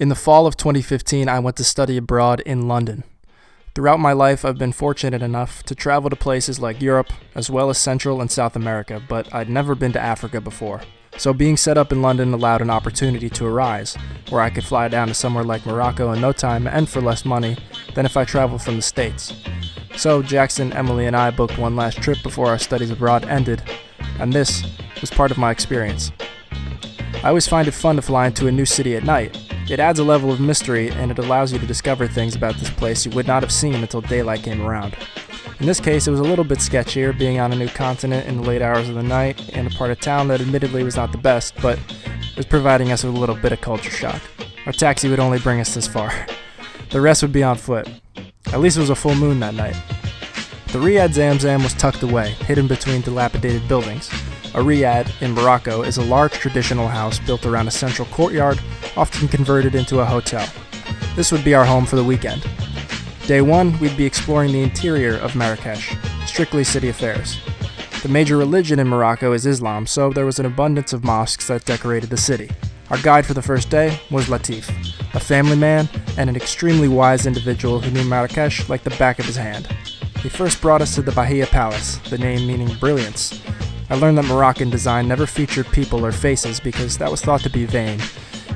In the fall of 2015, I went to study abroad in London. Throughout my life, I've been fortunate enough to travel to places like Europe, as well as Central and South America, but I'd never been to Africa before. So being set up in London allowed an opportunity to arise, where I could fly down to somewhere like Morocco in no time and for less money than if I traveled from the States. So Jackson, Emily, and I booked one last trip before our studies abroad ended, and this was part of my experience. I always find it fun to fly into a new city at night. It adds a level of mystery, and it allows you to discover things about this place you would not have seen until daylight came around. In this case, it was a little bit sketchier, being on a new continent in the late hours of the night in a part of town that admittedly was not the best, but was providing us with a little bit of culture shock. Our taxi would only bring us this far. The rest would be on foot. At least it was a full moon that night. The Riad Zamzam was tucked away, hidden between dilapidated buildings. A riad, in Morocco, is a large traditional house built around a central courtyard, often converted into a hotel. This would be our home for the weekend. Day one, we'd be exploring the interior of Marrakesh, strictly city affairs. The major religion in Morocco is Islam, so there was an abundance of mosques that decorated the city. Our guide for the first day was Latif, a family man and an extremely wise individual who knew Marrakesh like the back of his hand. He first brought us to the Bahia Palace, the name meaning brilliance. I learned that Moroccan design never featured people or faces because that was thought to be vain.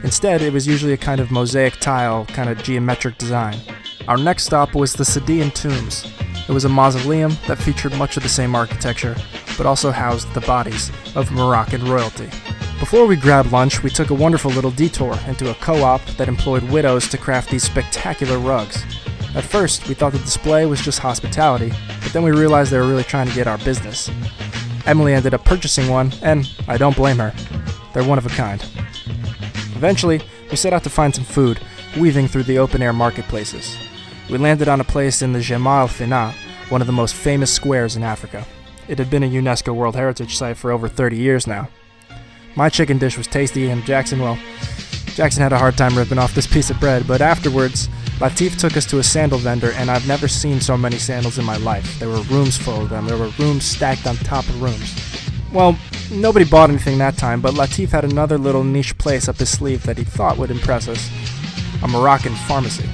Instead, it was usually a kind of mosaic tile, kind of geometric design. Our next stop was the Sadian Tombs. It was a mausoleum that featured much of the same architecture, but also housed the bodies of Moroccan royalty. Before we grabbed lunch, we took a wonderful little detour into a co-op that employed widows to craft these spectacular rugs. At first, we thought the display was just hospitality, but then we realized they were really trying to get our business. Emily ended up purchasing one, and I don't blame her. They're one of a kind. Eventually, we set out to find some food, weaving through the open-air marketplaces. We landed on a place in the el-Fnaa, one of the most famous squares in Africa. It had been a UNESCO World Heritage Site for over 30 years now. My chicken dish was tasty, and Jackson had a hard time ripping off this piece of bread, but afterwards, Latif took us to a sandal vendor, and I've never seen so many sandals in my life. There were rooms full of them. There were rooms stacked on top of rooms. Well, nobody bought anything that time, but Latif had another little niche place up his sleeve that he thought would impress us. A Moroccan pharmacy.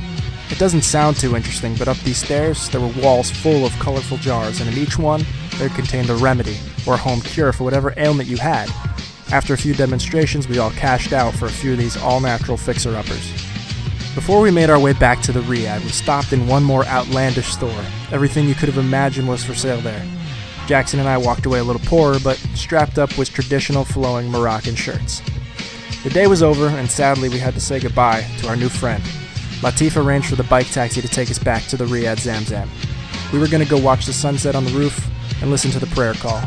It doesn't sound too interesting, but up these stairs, there were walls full of colorful jars, and in each one, there contained a remedy, or a home cure for whatever ailment you had. After a few demonstrations, we all cashed out for a few of these all-natural fixer-uppers. Before we made our way back to the Riad, we stopped in one more outlandish store. Everything you could have imagined was for sale there. Jackson and I walked away a little poorer, but strapped up with traditional flowing Moroccan shirts. The day was over, and sadly we had to say goodbye to our new friend. Latif arranged for the bike taxi to take us back to the Riad Zamzam. We were going to go watch the sunset on the roof and listen to the prayer call.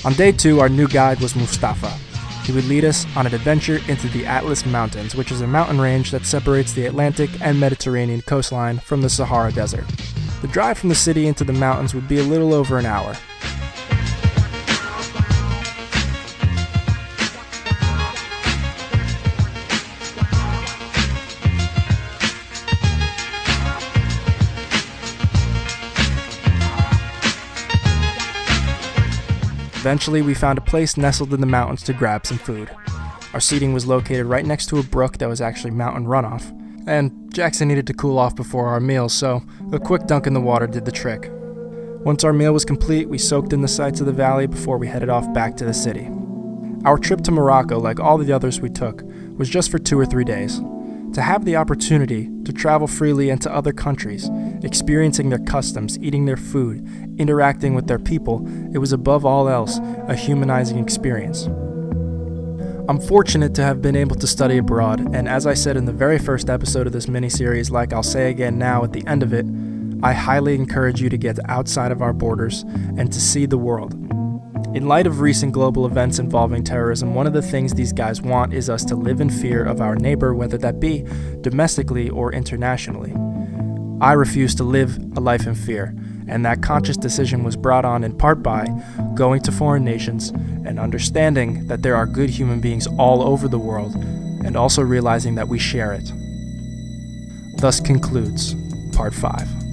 On day two, our new guide was Mustafa. He would lead us on an adventure into the Atlas Mountains, which is a mountain range that separates the Atlantic and Mediterranean coastline from the Sahara Desert. The drive from the city into the mountains would be a little over an hour. Eventually, we found a place nestled in the mountains to grab some food. Our seating was located right next to a brook that was actually mountain runoff, and Jackson needed to cool off before our meal, so a quick dunk in the water did the trick. Once our meal was complete, we soaked in the sights of the valley before we headed off back to the city. Our trip to Morocco, like all the others we took, was just for 2 or 3 days. To have the opportunity to travel freely into other countries, experiencing their customs, eating their food, interacting with their people, it was above all else a humanizing experience. I'm fortunate to have been able to study abroad, and as I said in the very first episode of this miniseries, like I'll say again now at the end of it, I highly encourage you to get outside of our borders and to see the world. In light of recent global events involving terrorism, one of the things these guys want is us to live in fear of our neighbor, whether that be domestically or internationally. I refuse to live a life in fear, and that conscious decision was brought on in part by going to foreign nations and understanding that there are good human beings all over the world, and also realizing that we share it. Thus concludes Part 5.